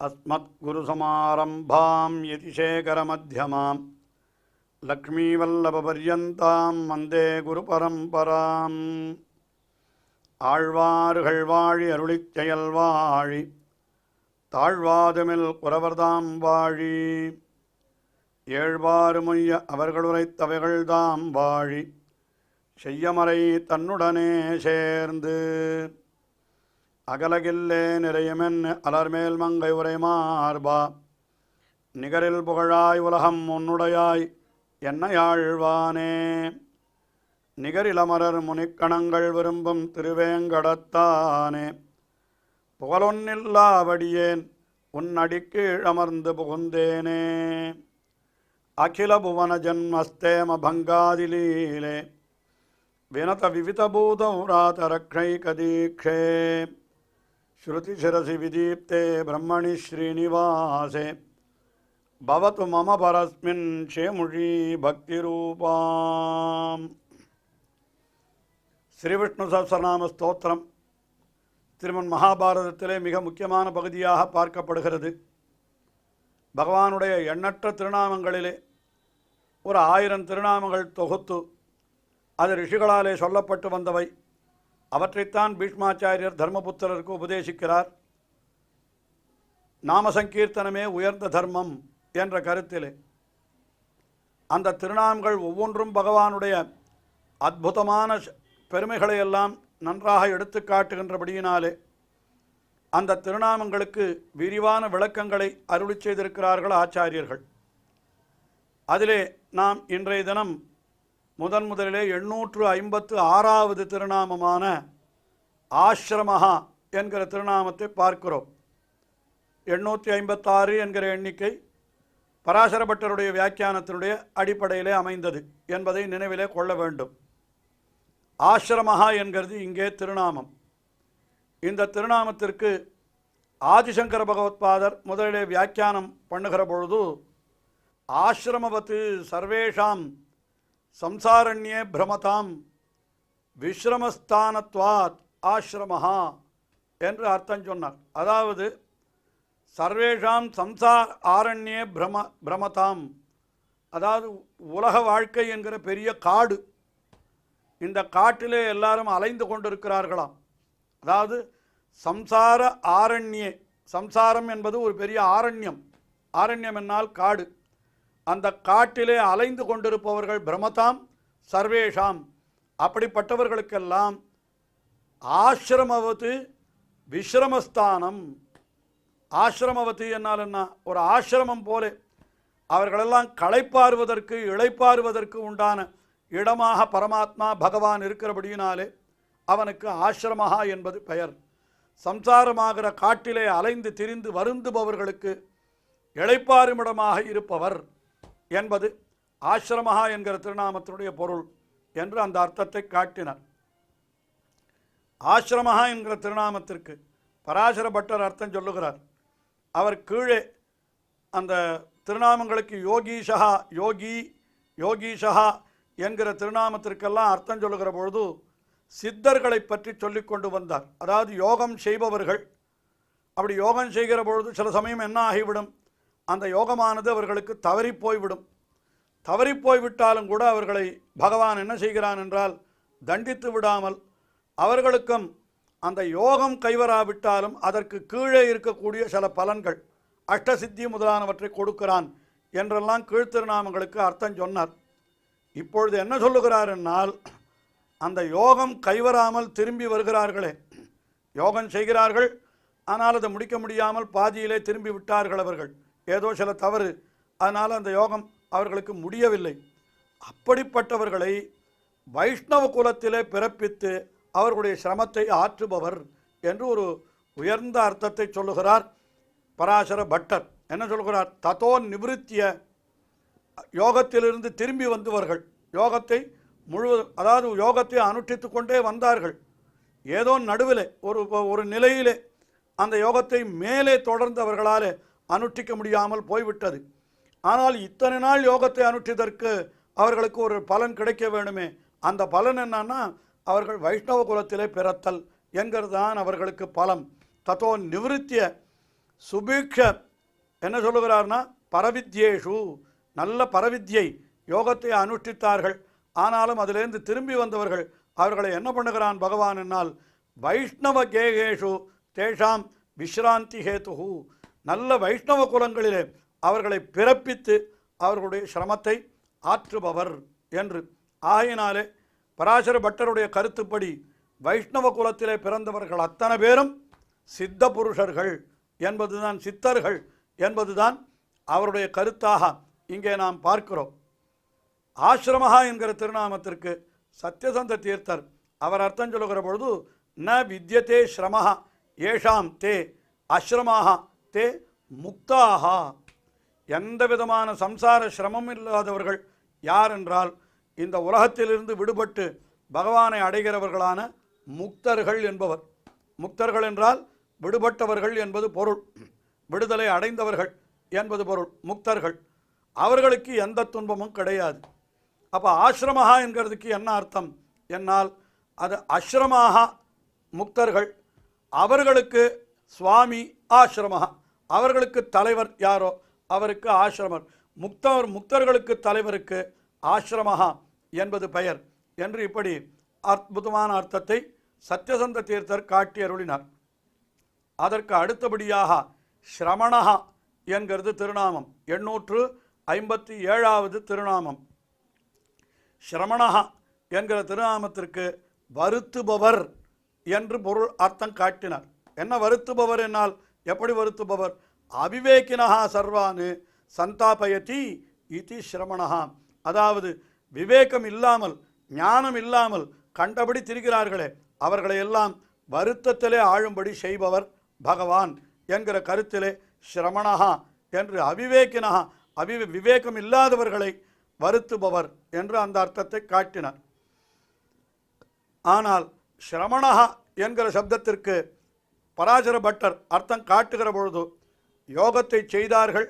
अस्मद्गुरुसमारम्भां यतिशेखरमध्यमां लक्ष्मीवल्लभपर्यन्तां वन्दे गुरुपरम्पराम् ஆழ்வார்கள் வாழி அருளிச் செயல் வாழி தாழ்வாதுமில் குறவர்தாம் வாழி ஏழ்வாறுமுய்ய அவர்களுரைத்தவைகள்தாம் வாழி செய்யமறை தன்னுடனே சேர்ந்து அகலகில்லே நிறையுமென் அலர்மேல் மங்கை உரை மார்பா நிகரில் புகழாய் உலகம் உன்னுடையாய் என்னையாழ்வானே நிகரிலமரர் முனிக்கணங்கள் விரும்பும் திருவேங்கடத்தானே புகழொன்னில்லாவடியேன் உன்னடிக்கீழ் அமர்ந்து புகுந்தேனே அகில புவன ஜன்மஸ்தேம பங்காதிலீலே வினத விவிதபூதௌராத ரக்ஷைகதீக்ஷே ஸ்ருதிசிரசி விதீப்தே பிரம்மணி ஸ்ரீனிவாசே பவது மம பரஸ்மின் ஷேமுஷி பக்திரூபாம். ஸ்ரீ விஷ்ணு சஹஸ்ரநாம ஸ்தோத்திரம் திருமன் மகாபாரதத்திலே மிக முக்கியமான பகுதியாக பார்க்கப்படுகிறது. பகவானுடைய எண்ணற்ற திருநாமங்களிலே ஒரு 1000 திருநாமங்கள் தொகுத்து அது ரிஷிகளாலே சொல்லப்பட்டு வந்தவை. அவற்றைத்தான் பீஷ்மாச்சாரியர் தர்மபுத்திரருக்கு உபதேசிக்கிறார். நாம சங்கீர்த்தனமே உயர்ந்த தர்மம் என்ற கருத்திலே அந்த திருநாமங்கள் ஒவ்வொன்றும் பகவானுடைய அற்புதமான பெருமைகளையெல்லாம் நன்றாக எடுத்து காட்டுகின்றபடியினாலே அந்த திருநாமங்களுக்கு விரிவான விளக்கங்களை அருளி செய்திருக்கிறார்கள் ஆச்சாரியர்கள். அதிலே நாம் இன்றைய தினம் முதலிலே 856வது திருநாமமான ஆஸ்ரமஹா என்கிற திருநாமத்தை பார்க்கிறோம். 856 என்கிற எண்ணிக்கை பராசர பட்டருடைய வியாக்கியானத்தினுடைய அடிப்படையிலே அமைந்தது என்பதை நினைவிலே கொள்ள வேண்டும். ஆஸ்ரமஹா என்கிறது இங்கே திருநாமம். இந்த திருநாமத்திற்கு ஆதிசங்கர பகவத்பாதர் முதலிலே வியாக்கியானம் பண்ணுகிற பொழுது ஆஸ்ரமவத்து சர்வேஷாம் சம்சாரண்யே பிரமதாம் விஸ்ரமஸ்தானத்வாத் ஆஸ்ரமஹா என்று அர்த்தம் சொன்னார். அதாவது சர்வேஷாம் சம்சார் ஆரண்யே பிரமதாம், அதாவது உலக வாழ்க்கை என்கிற பெரிய காடு, இந்த காட்டிலே எல்லாரும் அலைந்து கொண்டிருக்கிறார்களாம். அதாவது சம்சார ஆரண்யே, சம்சாரம் என்பது ஒரு பெரிய ஆரண்யம், ஆரண்யம் என்னால் காடு, அந்த காட்டிலே அலைந்து கொண்டிருப்பவர்கள் பிரமதாம் சர்வேஷாம், அப்படிப்பட்டவர்களுக்கெல்லாம் ஆசிரமவத்து விஸ்ரமஸ்தானம். ஆசிரமவத்து என்னால் என்ன, ஒரு ஆசிரமம் போல அவர்களெல்லாம் களைப்பாறுவதற்கு இளைப்பாறுவதற்கு உண்டான இடமாக பரமாத்மா பகவான் இருக்கிறபடியினாலே அவனுக்கு ஆசிரமஹா என்பது பெயர். சம்சாரமாகிற காட்டிலே அலைந்து திரிந்து வருந்துபவர்களுக்கு இளைப்பாறுமிடமாக இருப்பவர் என்பது ஆசிரமஹா என்கிற திருநாமத்தினுடைய பொருள் என்று அந்த அர்த்தத்தை காட்டினார். ஆசிரமஹா என்கிற திருநாமத்திற்கு பராசர பட்டர் அர்த்தம் சொல்லுகிறார். அவர் கீழே அந்த திருநாமங்களுக்கு யோகீஷா யோகீஷா என்கிற திருநாமத்திற்கெல்லாம் அர்த்தம் சொல்லுகிற பொழுது சித்தர்களை பற்றி சொல்லி கொண்டு வந்தார். அதாவது யோகம் செய்பவர்கள். அப்படி யோகம் செய்கிற பொழுது சில சமயம் என்ன ஆகிவிடும், அந்த யோகமானது அவர்களுக்கு தவறி போய்விடும். தவறி போய்விட்டாலும் கூட அவர்களை பகவான் என்ன செய்கிறான் என்றால் தண்டித்து விடாமல் அவர்களுக்கும் அந்த யோகம் கைவராவிட்டாலும் அதற்கு கீழே இருக்கக்கூடிய சில பலன்கள் அஷ்டசித்தி முதலானவற்றை கொடுக்கிறான் என்றெல்லாம் கீழ்த்திருநாமங்களுக்கு அர்த்தம் சொன்னார். இப்பொழுது என்ன சொல்லுகிறார் என்னால், அந்த யோகம் கைவராமல் திரும்பி வருகிறார்களே, யோகம் செய்கிறார்கள் ஆனால் அதை முடிக்க முடியாமல் பாதியிலே திரும்பி விட்டார்கள் அவர்கள், ஏதோ சில தவறு, அதனால் அந்த யோகம் அவர்களுக்கு முடியவில்லை. அப்படிப்பட்டவர்களை வைஷ்ணவ குலத்திலே பிறப்பித்து அவர்களுடைய சிரமத்தை ஆற்றுபவர் என்று ஒரு உயர்ந்த அர்த்தத்தை சொல்லுகிறார் பராசர பட்டர். என்ன சொல்கிறார், ததோ நிவிருத்திய, யோகத்திலிருந்து திரும்பி வந்தவர்கள், யோகத்தை முழுவதும், அதாவது யோகத்தை அனுஷ்டித்து கொண்டே வந்தார்கள், ஏதோ நடுவில் ஒரு நிலையிலே அந்த யோகத்தை மேலே தொடர்ந்து அவர்களால் அனுஷ்டிக்க முடியாமல் போய்விட்டது. ஆனால் இத்தனை நாள் யோகத்தை அனுஷ்டிதற்கு அவர்களுக்கு ஒரு பலன் கிடைக்க வேண்டுமே, அந்த பலன் என்னன்னா அவர்கள் வைஷ்ணவ குலத்திலே பிறத்தல் என்கிறதுதான் அவர்களுக்கு பலம். தத்தோ நிவிருத்திய சுபீக்ஷ என்ன சொல்லுகிறார்னா பரவித்யேஷு, நல்ல பரவித்யை யோகத்தை அனுஷ்டித்தார்கள். ஆனாலும் அதிலிருந்து திரும்பி வந்தவர்கள் அவர்களை என்ன பண்ணுகிறான் பகவான் என்னால் வைஷ்ணவ கேகேஷு தேஷாம் விஸ்ராந்தி ஹேத்து, நல்ல வைஷ்ணவ குலங்களிலே அவர்களை பிறப்பித்து அவர்களுடைய சிரமத்தை ஆற்றுபவர் என்று. ஆகையினாலே பராசர பட்டருடைய கருத்துப்படி வைஷ்ணவ குலத்திலே பிறந்தவர்கள் அத்தனை பேரும் சித்த புருஷர்கள் என்பதுதான், சித்தர்கள் என்பதுதான் அவருடைய கருத்தாக இங்கே நாம் பார்க்கிறோம். ஆசிரமஹா என்கிற திருநாமத்திற்கு சத்யசந்த தீர்த்தர் அவர் அர்த்தம் சொல்லுகிற பொழுது ந வித்யதே ஸ்ரமஹா ஏஷாம் தே அஸ்ரமாக தே முக்தாகா, எந்த விதமான சம்சார சிரமம் இல்லாதவர்கள் யார் என்றால் இந்த உலகத்திலிருந்து விடுபட்டு பகவானை அடைகிறவர்களான முக்தர்கள் என்பவர். முக்தர்கள் என்றால் விடுபட்டவர்கள் என்பது பொருள், விடுதலை அடைந்தவர்கள் என்பது பொருள். முக்தர்கள் அவர்களுக்கு எந்த துன்பமும் கிடையாது. அப்போ ஆசிரமஹா என்கிறதுக்கு என்ன அர்த்தம் என்னால் அது அஸ்ரமாக முக்தர்கள், அவர்களுக்கு சுவாமி ஆசிரமஹா, அவர்களுக்கு தலைவர் யாரோ அவருக்கு ஆசிரமர். முக்தர்களுக்கு தலைவருக்கு ஆசிரமஹா என்பது பெயர் என்று இப்படி அற்புதமான அர்த்தத்தை சத்யசந்த தீர்த்தர் காட்டி அருளினார். அதற்கு அடுத்தபடியாக ஸ்ரமணஹா என்கிறது திருநாமம், 857வது திருநாமம். ஸ்ரமணஹா என்கிற திருநாமத்திற்கு வருத்துபவர் என்று பொருள் அர்த்தம் காட்டினார். என்ன வருத்துபவர் என்னால் எப்படி வருத்துபவர்? அவிவேகினஹா சர்வானு சந்தாபயதி இதி ஸ்ரமணஹா, அதாவது விவேகம் இல்லாமல் ஞானம் இல்லாமல் கண்டபடி திரிகிறார்களே அவர்களை எல்லாம் வருத்தத்திலே ஆழும்படி செய்பவர் பகவான் என்கிற கருத்திலே ஸ்ரமணஹா என்று அவிவேகினஹா, விவேகம் இல்லாதவர்களை வருத்துபவர் என்று அந்த அர்த்தத்தை காட்டினார். ஆனால் ஸ்ரமணஹா என்கிற சப்தத்திற்கு பராசர பட்டர் அர்த்தம் காட்டுகிற பொழுது யோகத்தை செய்தார்கள்,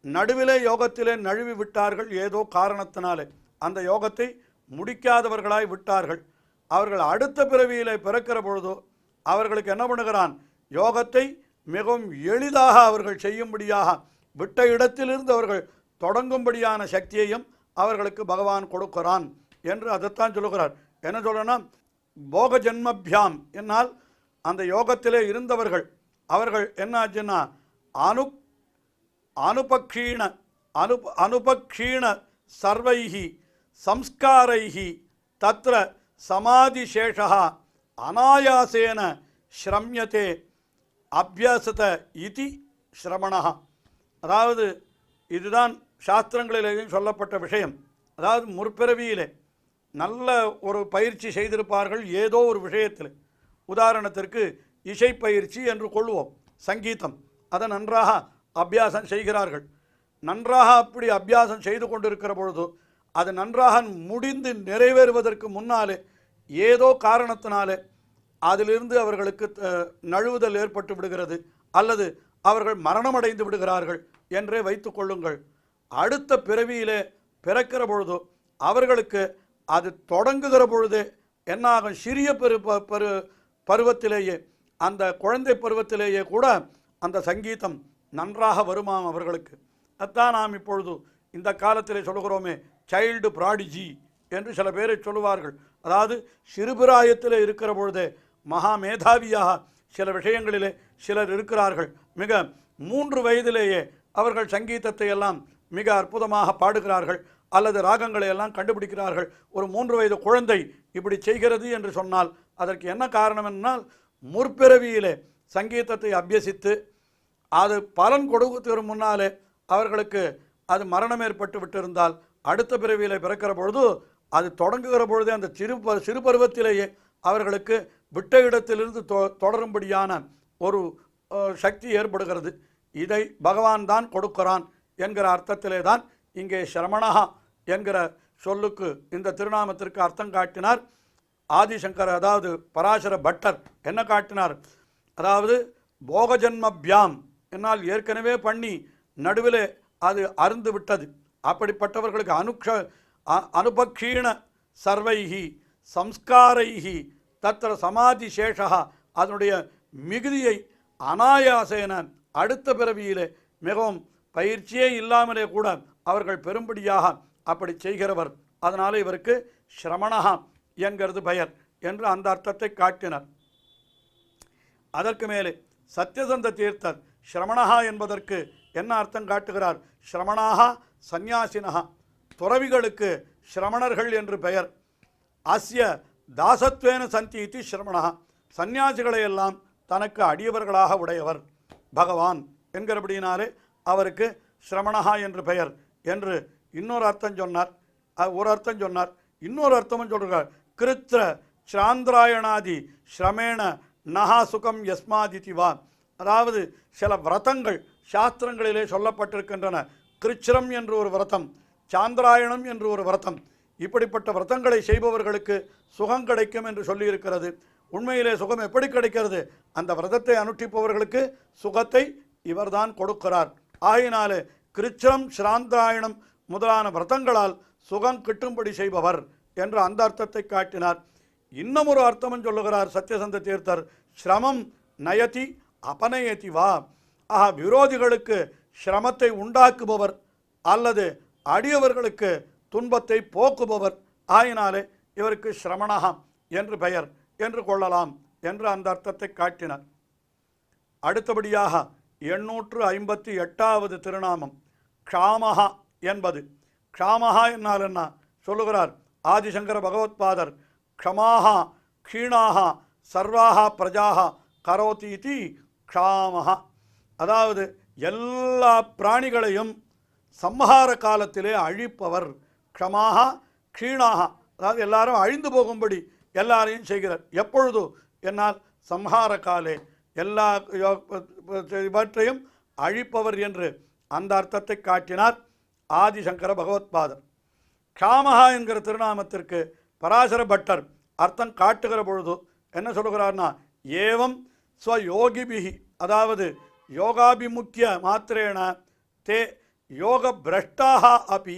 நடுவிலே யோகத்திலே நழுவி விட்டார்கள், ஏதோ காரணத்தினாலே அந்த யோகத்தை முடிக்காதவர்களாய் விட்டார்கள். அவர்கள் அடுத்த பிறவியிலே பிறக்கிற பொழுது அவர்களுக்கு என்ன பண்ணுகிறான், யோகத்தை மிகவும் எளிதாக அவர்கள் செய்யும்படியாக விட்ட இடத்திலிருந்து அவர்கள் தொடங்கும்படியான சக்தியையும் அவர்களுக்கு பகவான் கொடுக்கிறான் என்று அதைத்தான் சொல்லுகிறார். என்ன சொல்றேன்னா போக ஜென்மபியாம் என்னால் அந்த யோகத்திலே இருந்தவர்கள் அவர்கள் என்ன ஆச்சுன்னா அனுபக்ஷீண சர்வைஹி சம்ஸ்காரைஹி தத்ர சமாதிசேஷா அநாயாசேன ஸ்ரம்யதே அபியாசத இதி ஸ்ரமணஹா. அதாவது இதுதான் சாஸ்திரங்களிலேயும் சொல்லப்பட்ட விஷயம். அதாவது முற்பிறவியிலே நல்ல ஒரு பயிற்சி செய்திருப்பார்கள் ஏதோ ஒரு விஷயத்தில். உதாரணத்திற்கு இசை பயிற்சி என்று கொள்வோம், சங்கீதம், அதை நன்றாக அபியாசம் செய்கிறார்கள். நன்றாக அப்படி அபியாசம் செய்து கொண்டிருக்கிற பொழுது அது நன்றாக முடிந்து நிறைவேறுவதற்கு முன்னாலே ஏதோ காரணத்தினாலே அதிலிருந்து அவர்களுக்கு நழுவுதல் ஏற்பட்டு விடுகிறது, அல்லது அவர்கள் மரணமடைந்து விடுகிறார்கள் என்றே வைத்து கொள்ளுங்கள். அடுத்த பிறவியிலே பிறக்கிற பொழுது அவர்களுக்கு அது தொடங்குகிற பொழுதே என்னாகும், சிறிய பருவத்திலேயே அந்த குழந்தை பருவத்திலேயே கூட அந்த சங்கீதம் நன்றாக வருமாம் அவர்களுக்கு. அதான் நாம் இப்பொழுது இந்த காலத்திலே சொல்லுகிறோமே சைல்டு ப்ராடிஜி என்று சில பேரை சொல்லுவார்கள். அதாவது சிறுபிராயத்தில் இருக்கிற பொழுதே மகா மேதாவியாக சில விஷயங்களிலே சிலர் இருக்கிறார்கள். மிக 3 வயதிலேயே அவர்கள் சங்கீதத்தை எல்லாம் மிக அற்புதமாக பாடுகிறார்கள், அல்லது ராகங்களை எல்லாம் கண்டுபிடிக்கிறார்கள். ஒரு 3 வயது குழந்தை இப்படி செய்கிறது என்று சொன்னால் அதற்கு என்ன காரணம் என்னால் முற்பிறவியிலே சங்கீதத்தை அபியசித்து அது பலன் கொடுக்கிற முன்னாலே அவர்களுக்கு அது மரணம் ஏற்பட்டு விட்டிருந்தால் அடுத்த பிறவியில் பிறக்கிற பொழுது அது தொடங்குகிற பொழுதே அந்த சிறு பருவத்திலேயே அவர்களுக்கு விட்ட இடத்திலிருந்து தொடரும்படியான ஒரு சக்தி ஏற்படுகிறது. இதை பகவான் தான் கொடுக்கிறான் என்கிற அர்த்தத்திலே தான் இங்கே ஸ்ரமணஹா என்கிற சொல்லுக்கு இந்த திருநாமத்திற்கு அர்த்தம் காட்டினார் ஆதிசங்கர். அதாவது பராசர பட்டர் என்ன காட்டினார், அதாவது போகஜன்மபியாம் என்னால் ஏற்கனவே பண்ணி நடுவிலே அது அருந்து விட்டது, அப்படிப்பட்டவர்களுக்கு அனுபக்ஷீண சர்வைஹி சம்ஸ்காரைஹி தத்திர சமாதி சேஷா, அதனுடைய மிகுதியை அனாயாசேன அடுத்த பிறவியிலே மிகவும் பயிற்சியே இல்லாமலே கூட அவர்கள் பெரும்படியாக அப்படி செய்கிறவர். அதனால் இவருக்கு ஸ்ரமணஹா என்கிறது பெயர் என்று அந்த அர்த்தத்தை காட்டினர். அதற்கு மேலே சத்யசந்த தீர்த்தர் ஸ்ரமணஹா என்பதற்கு என்ன அர்த்தம் காட்டுகிறார்? ஸ்ரமணாகா சந்நியாசினஹா, துறவிகளுக்கு ஸ்ரமணர்கள் என்று பெயர். அஸ்ய தாசத்வேன சந்தி இதி ஸ்ரமணஹா, சந்நியாசிகளை எல்லாம் தனக்கு அடியவர்களாக உடையவர் பகவான் என்கிறபடியினாலே அவருக்கு ஸ்ரமணஹா என்று பெயர் என்று இன்னொரு அர்த்தம் சொன்னார். ஒரு அர்த்தம் சொன்னார், இன்னொரு அர்த்தமும் சொல்கிறார். கிருத்ர சாந்திராயணாதி ஸ்ரமேண நஹா சுகம் யஸ்மாதிதி வா, அதாவது சில விரதங்கள் சாஸ்திரங்களிலே சொல்லப்பட்டிருக்கின்றன. கிருச்சிரம் என்று ஒரு விரதம், சாந்திராயணம் என்று ஒரு விரதம். இப்படிப்பட்ட விரதங்களை செய்பவர்களுக்கு சுகம் கிடைக்கும் என்று சொல்லியிருக்கிறது. உண்மையிலே சுகம் எப்படி கிடைக்கிறது? அந்த விரதத்தை அனுஷ்டிப்பவர்களுக்கு சுகத்தை இவர்தான் கொடுக்கிறார். ஆகினாலே கிருச்சிரம் ஸ்ராந்திராயணம் முதலான விரதங்களால் சுகம் கிட்டும்படி செய்பவர் என்று அந்த அர்த்தத்தை காட்டினார். இன்னும் ஒரு அர்த்தமும் சொல்லுகிறார் சத்யசந்த தீர்த்தர். ஸ்ரமம் நயதி அபநயதி வா, ஆஹா, விரோதிகளுக்கு சிரமத்தை உண்டாக்குபவர் அல்லது அடியவர்களுக்கு துன்பத்தை போக்குபவர். ஆயினாலே இவருக்கு ஸ்ரமணஹம் என்று பெயர் என்று கொள்ளலாம் என்று அந்த அர்த்தத்தை காட்டினார். அடுத்தபடியாக 858வது திருநாமம் க்ஷாமஹா என்பது. க்ஷாமஹா என்னால் என்ன சொல்லுகிறார் ஆதிசங்கர பகவத்பாதர்? க்ஷமாஹா க்ஷீணாஹா சர்வாஹா பிரஜாஹா கரோதி இதி க்ஷாமஹா, அதாவது எல்லா பிராணிகளையும் சம்ஹார காலத்திலே அழிப்பவர். க்ஷமாஹா க்ஷீணாஹா, அதாவது எல்லாரும் அழிந்து போகும்படி எல்லாரையும் செய்கிறார். எப்பொழுது என்னால் சம்ஹார காலே, எல்லா இவற்றையும் அழிப்பவர் என்று அந்த அர்த்தத்தை காட்டினார் ஆதிசங்கர பகவத்பாதர். க்ஷாமஹா என்கிற திருநாமத்திற்கு பராசர பட்டர் அர்த்தம் காட்டுகிற பொழுது என்ன சொல்கிறார்னா, ஏவம் ஸ்வயோகிபிகி, அதாவது யோகாபிமுக்கிய மாத்திரேன தே யோக பிரஷ்டாக அபி,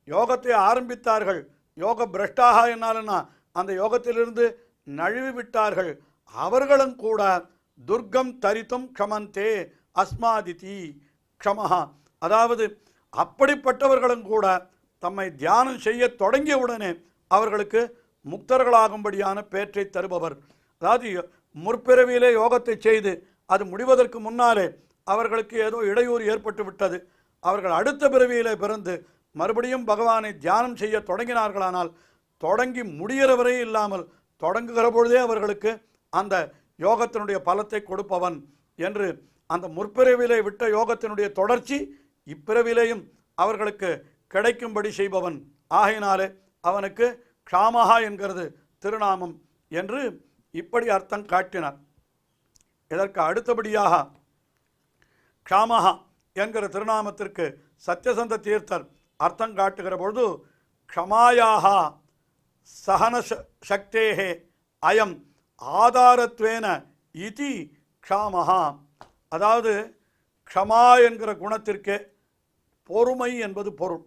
யோகத்தை ஆரம்பித்தார்கள். யோக பிரஷ்டாக என்னால்னா அந்த யோகத்திலிருந்து நழுவி விட்டார்கள். அவர்களும் கூட துர்க்கம் தரித்தும் க்ஷமந்தே அஸ்மாதிதி க்ஷமஹா, அதாவது அப்படிப்பட்டவர்களும் கூட தம்மை தியானம் செய்ய தொடங்கியவுடனே அவர்களுக்கு முக்தர்களாகும்படியான பேற்றை தருபவர். அதாவது முற்பிறவியிலே யோகத்தை செய்து அது முடிவதற்கு முன்னாலே அவர்களுக்கு ஏதோ இடையூறு ஏற்பட்டு விட்டது. அவர்கள் அடுத்த பிறவியிலே பிறந்து மறுபடியும் பகவானை தியானம் செய்ய தொடங்கினார்களானால் தொடங்கி முடிகிறவரே இல்லாமல் தொடங்குகிற பொழுதே அவர்களுக்கு அந்த யோகத்தினுடைய பலத்தை கொடுப்பவன் என்று அந்த முற்பிறவிலே விட்ட யோகத்தினுடைய தொடர்ச்சி இப்பிறவிலேயும் அவர்களுக்கு கிடைக்கும்படி செய்பவன். ஆகையினாலே அவனுக்கு க்ஷாமஹா என்கிறது திருநாமம் என்று இப்படி அர்த்தம் காட்டினார். இதற்கு அடுத்தபடியாக க்ஷாமஹா என்கிற திருநாமத்திற்கு சத்யசந்த தீர்த்தர் அர்த்தம் காட்டுகிற பொழுது க்ஷமாயாக சகன சக்தேஹே அயம் ஆதாரத்வேன இதி க்ஷாமஹா, அதாவது க்ஷமா என்கிற குணத்திற்கே பொறுமை என்பது பொருள்.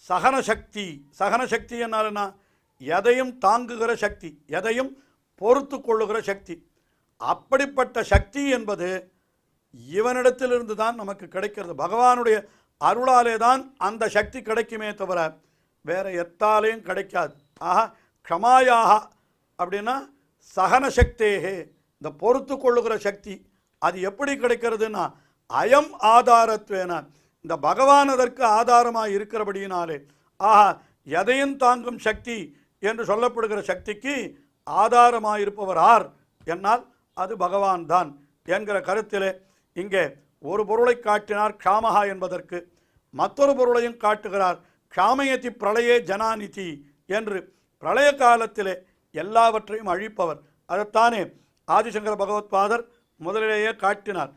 சகனசக்தி, சகனசக்தி என்னால்னா எதையும் தாங்குகிற சக்தி, எதையும் பொறுத்து கொள்ளுகிற சக்தி. அப்படிப்பட்ட சக்தி என்பது இவனிடத்திலிருந்து தான் நமக்கு கிடைக்கிறது. பகவானுடைய அருளாலே தான் அந்த சக்தி கிடைக்குமே தவிர வேற எத்தாலேயும் கிடைக்காது. ஆக க்ஷமாயாக அப்படின்னா சகனசக்தேகே, இந்த பொறுத்து கொள்ளுகிற சக்தி. அது எப்படி கிடைக்கிறதுனா அயம் ஆதாரத்வேன, இந்த பகவான் அதற்கு ஆதாரமாக இருக்கிறபடியினாலே. ஆஹா, எதையும் தாங்கும் சக்தி என்று சொல்லப்படுகிற சக்திக்கு ஆதாரமாக இருப்பவர் யார் என்னால் அது பகவான் தான் என்கிற கருத்திலே இங்கே ஒரு பொருளை காட்டினார் க்ஷாமஹா என்பதற்கு. மற்றொரு பொருளையும் காட்டுகிறார். க்ஷாமயதி பிரளயே ஜனாநிதி என்று, பிரளய காலத்திலே எல்லாவற்றையும் அழிப்பவர். அதைத்தானே ஆதிசங்கர பகவத்பாதர் முதலிலேயே காட்டினார்.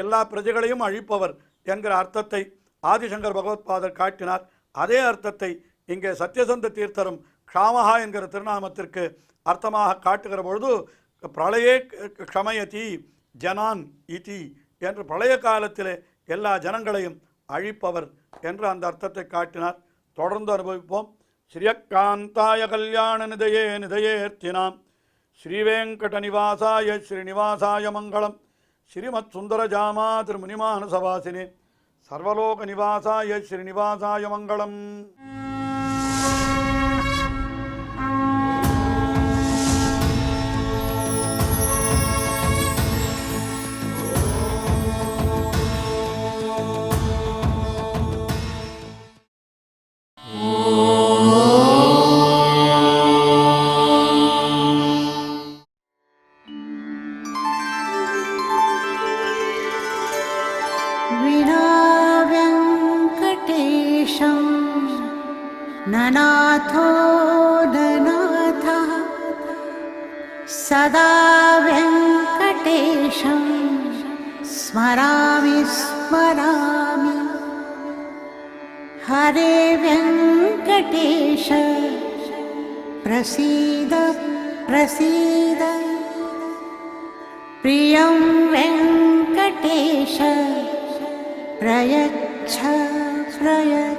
எல்லா பிரஜைகளையும் அழிப்பவர் என்கிற அர்த்தத்தை ஆதிசங்கர் பகவத்பாதர் காட்டினார். அதே அர்த்தத்தை இங்கே சத்யசந்த தீர்த்தரும் க்ஷாமஹா என்கிற திருநாமத்திற்கு அர்த்தமாக காட்டுகிற பொழுது பிரளயே க்ஷமயதி ஜனான் இதி என்று, பிரளய காலத்திலே எல்லா ஜனங்களையும் அழிப்பவர் என்று அந்த அர்த்தத்தை காட்டினார். தொடர்ந்து அனுபவிப்போம். ஸ்ரீயக்காந்தாய கல்யாண நிதயேர்த்தினாம் ஸ்ரீவேங்கட நிவாசாய ஸ்ரீனிவாசாய மங்களம். ஸ்ரீமத் சுந்தரஜாமா திருமுனிமானசவாசினே சர்வலோக நிவாசாய ஸ்ரீனிவாசாய மங்களம். ननाथो ननाथः सदा वेङ्कटेशं स्मरामि स्मरामि. हरे वेङ्कटेश प्रसीद प्रसीद. प्रियं वेङ्कटेश प्रयच्छ प्रयच्छ.